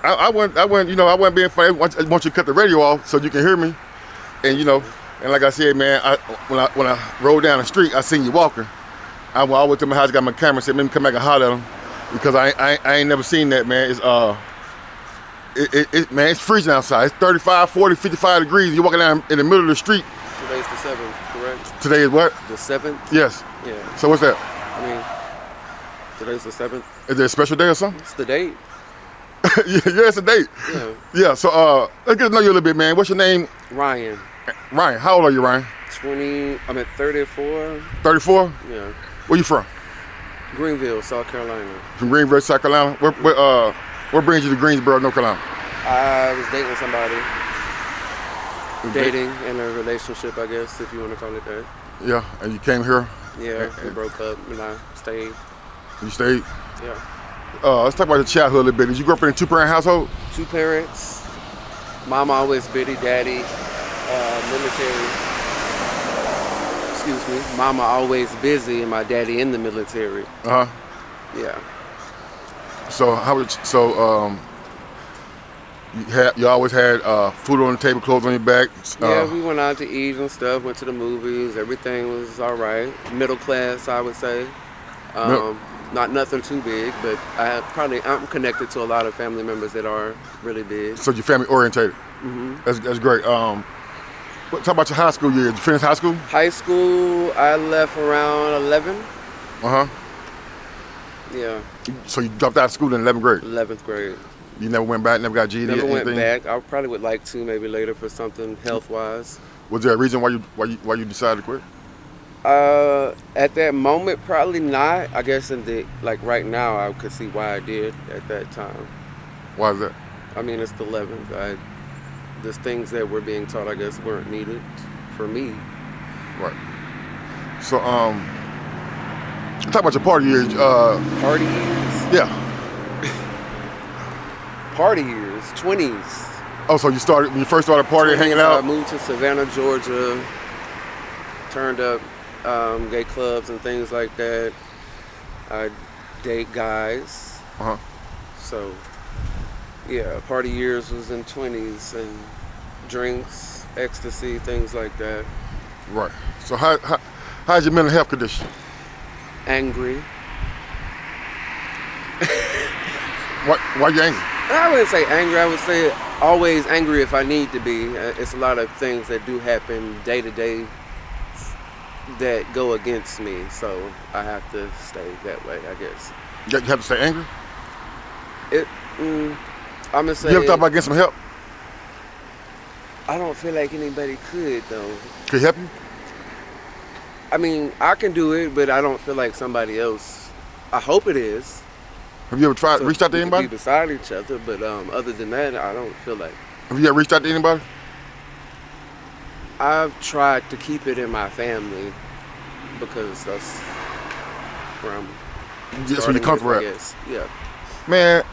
I went, I wasn't being funny. I want you to cut the radio off so you can hear me. And and like I said, man, when I rode down the street, I seen you walking. I went to my house, got my camera, said, "Let me come back and holler at him," because I ain't never seen that, man. Man, it's freezing outside. It's 35, 40, 55 degrees. You're walking down in the middle of the street. Today's the 7th, correct? Today is what? The 7th? Yes. Yeah. So what's that? I mean, today's the 7th. Is there a special day or something? It's the date. Yeah, it's a date. Yeah. Yeah, so let's get to know you a little bit, man. What's your name? Ryan. Ryan. How old are you, Ryan? 20, I'm at 34. 34? Yeah. Where you from? Greenville, South Carolina. From Greenville, South Carolina? What brings you to Greensboro, North Carolina? I was dating somebody. Dating in a relationship, I guess, if you want to call it that. Yeah, and you came here? Yeah, we broke up and I stayed. You stayed? Yeah. Let's talk about your childhood a little bit. Did you grow up in a two-parent household? 2 parents. Mama always bitty, daddy, military. Excuse me. Mama always busy and my daddy in the military. Uh-huh. Yeah. So you always had food on the table, clothes on your back? Yeah, we went out to eat and stuff, went to the movies, everything was all right. Middle class, I would say. Not nothing too big, but I'm connected to a lot of family members that are really big. So you're family orientated? Mm-hmm. That's great. Talk about your high school years. Did you finish high school? High school, I left around 11. Uh-huh. Yeah. So you dropped out of school in 11th grade? 11th grade. You never went back, never got GED? Never went anything? back. I probably would like to, maybe later for something health-wise. Was there a reason why you decided to quit? At that moment, probably not. I guess right now, I could see why I did at that time. Why is that? I mean, it's the 11th. There's things that were being taught, I guess, weren't needed for me. Right. So, talk about your party years. Party years? Yeah. Party years, 20s. Oh, so when you first started partying, hanging out? I moved to Savannah, Georgia. Turned up gay clubs and things like that. I date guys. Uh-huh. So, yeah, party years was in 20s and drinks, ecstasy, things like that. Right. So how's your mental health condition? Angry. Why you angry? I wouldn't say angry. I would say always angry if I need to be. It's a lot of things that do happen day to day that go against me, so I have to stay that way, I guess. You have to stay angry? I'm gonna say. You ever thought about getting some help? I don't feel like anybody could though. Could help you? I mean, I can do it, but I don't feel like somebody else. I hope it is. Have you ever reached out to anybody? We be beside each other, but other than that, I don't feel like. Have you ever reached out to anybody? I've tried to keep it in my family because that's where I'm. That's where you're comfortable at. Yes. Yeah. Man,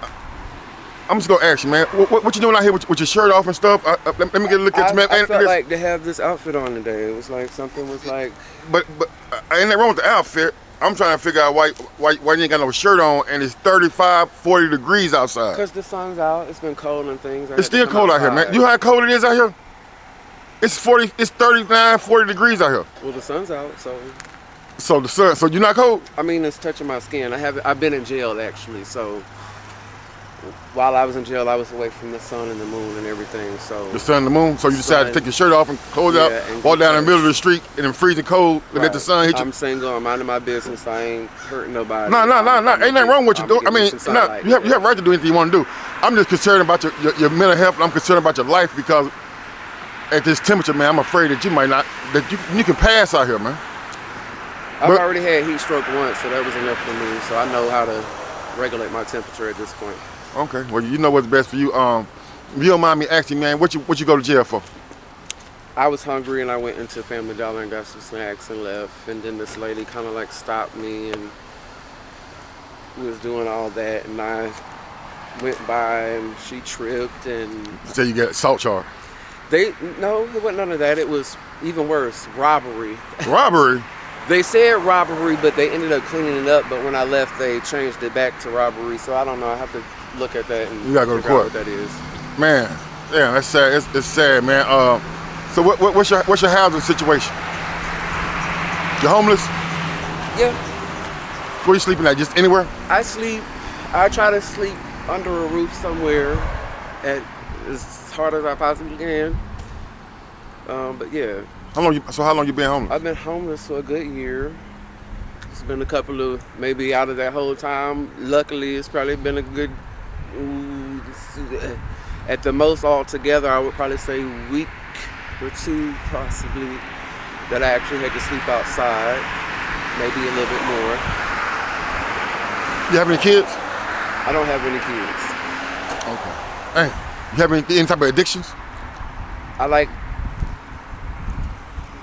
I'm just gonna ask you, man. What you doing out here with your shirt off and stuff? Let me get a look at you, man. I felt like to have this outfit on today. It was like something was like. But ain't nothing wrong with the outfit. I'm trying to figure out why you ain't got no shirt on and it's 35, 40 degrees outside. Because the sun's out. It's been cold and things. It's still cold out here, man. You know how cold it is out here? It's 39, 40 degrees out here. Well, the sun's out, so. So the sun. So you're not cold? I mean, it's touching my skin. I've been in jail actually, so. While I was in jail, I was away from the sun and the moon and everything. So the sun and the moon. So you decided to take your shirt off and clothes out, walk down in the middle of the street in the freezing cold, and let the sun hit you. I'm single. I'm minding my business. I ain't hurting nobody. No. Ain't nothing wrong with you. I mean, you have a right to do anything you want to do. I'm just concerned about your mental health, and I'm concerned about your life because at this temperature, man, I'm afraid that you might not you can pass out here, man. I've already had heat stroke once, so that was enough for me. So I know how to regulate my temperature at this point. Okay, well, you know what's best for you. If you don't mind me asking, man, what you go to jail for? I was hungry and I went into Family Dollar and got some snacks and left. And then this lady kind of like stopped me and was doing all that. And I went by and she tripped and. So you get assault charge? No, it wasn't none of that. It was even worse, robbery. Robbery? They said robbery, but they ended up cleaning it up. But when I left, they changed it back to robbery. So I don't know. I have to look at that and You gotta go to figure out court. what that is. Man, yeah, that's sad. It's sad, man. So what's your housing situation? You homeless? Yeah, Where you sleeping at? Just anywhere? I try to sleep under a roof somewhere at as hard as I possibly can. But yeah, How long you been homeless? I've been homeless for a good year. It's been a couple of, maybe out of that whole time, luckily it's probably been a good, at the most altogether, I would probably say week or two possibly, that I actually had to sleep outside, maybe a little bit more. You have any kids? I don't have any kids. Okay. Hey, you have any type of addictions? I like,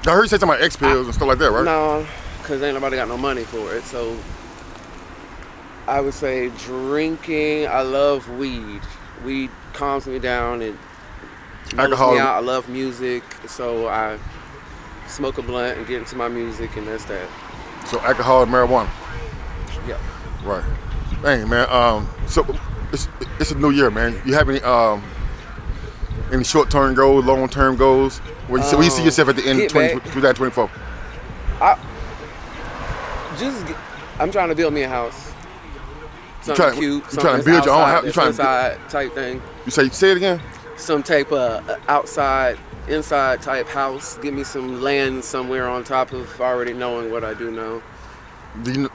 I heard you say something about X pills and stuff like that, right? no, because ain't nobody got no money for it. So I would say drinking. I love weed. Weed calms me down. It mellows Alcohol. me out. I love music. So I smoke a blunt and get into my music, and that's that. So alcohol and marijuana. Yeah. Right. Hey, man. So it's a new year, man. You have any short-term goals, long-term goals? Where you see yourself at the end of Get back. 2024? I'm trying to build me a house. Something trying- cute. you Something trying to that's build your own outside, house? You that's trying to- inside type thing. You say it again? Some type of inside type house. Give me some land somewhere on top of already knowing what I do know. Do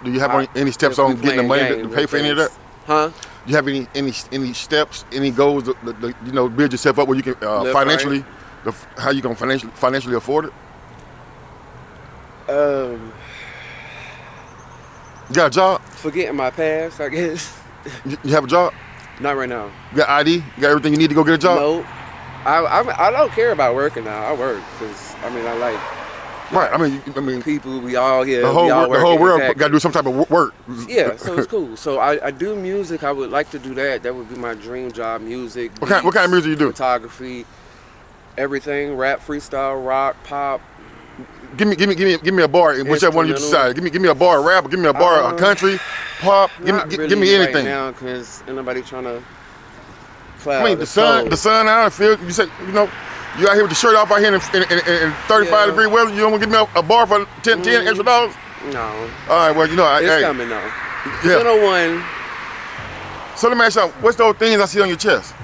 you have any steps on getting the money to pay for any of that? Huh? Do you have any steps, any goals to build yourself up where you can Live financially, how you gonna financially afford it? You got a job? Forgetting my past, I guess. You have a job? Not right now. You got ID? You got everything you need to go get a job? No. I don't care about working now. I work because I like Right. I mean, people. We all here. the whole working, world exactly. got to do some type of work. Yeah, so it's cool. So I do music. I would like to do that. That would be my dream job. Music. What kind of music you do? Photography. Everything. Rap, freestyle, rock, pop. Give me a bar, whichever one you decide. Give me a bar of rap, give me a bar of country, pop. Not Give really me right anything. now because ain't nobody trying to cloud I mean, the sun out. Feel you say you out here with the shirt off out here in 35 degree weather. You don't want to give me a bar for 10 extra dollars? No. All right, well It's coming though. Yeah. 101. So let me ask you something. What's those things I see on your chest?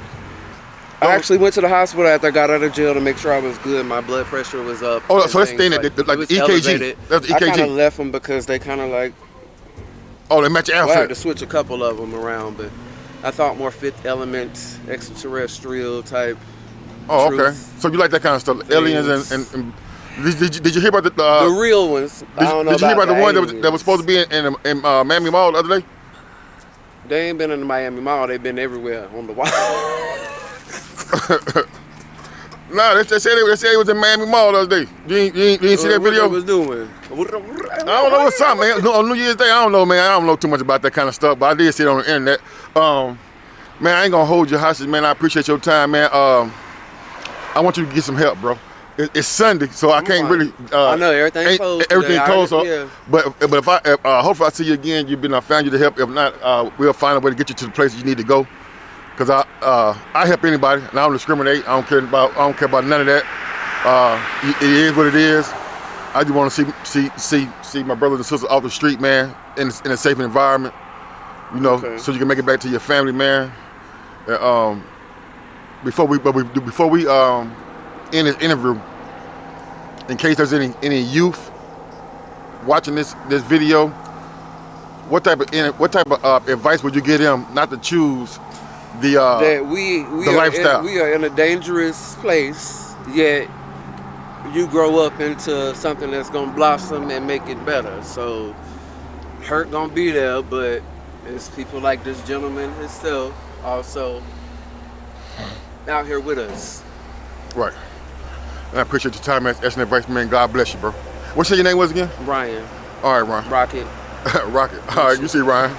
I actually went to the hospital after I got out of jail to make sure I was good. My blood pressure was up. Oh, and so that's the thing things that like it the was EKG. elevated. That's the I kind of EKG. left them because they kind of like. Oh, they match your Well, I had to outfit. switch a couple of them around, but I thought more Fifth Element, extraterrestrial type. Oh, okay. truth. So you like that kind of stuff? Aliens and did you hear about the The real ones. I don't know did you hear about the one aliens. that was supposed to be in Miami Mall the other day? They ain't been in the Miami Mall. They've been everywhere on the wall. Nah, they said it was in Miami Mall the other day. You ain't see that What video? they was doing? I don't know what's something, man. On New Year's Day, I don't know, man. I don't know too much about that kind of stuff, but I did see it on the internet. Man, I ain't gonna hold your hostage, man. I appreciate your time, man. I want you to get some help, bro. It's Sunday, so I can't fine. really. I know everything's closed. Everything's today. closed. So, Yeah. But if hopefully I see you again, I found you to help. If not, we'll find a way to get you to the places you need to go. Cause I help anybody, and I don't discriminate. I don't care about none of that. It is what it is. I just want to see my brothers and sisters off the street, man, in a safe environment. Okay. So you can make it back to your family, man. Before we end this interview, in case there's any youth watching this video, what type of advice would you give them not to choose the lifestyle? We are in a dangerous place, yet you grow up into something that's gonna blossom and make it better. So hurt gonna be there, but it's people like this gentleman himself also out here with us. Right. And I appreciate your time, man. That's an advice, man. God bless you, bro. What your name was again? Ryan, All right, Ryan. Rocket. Rocket. All right, you see Ryan.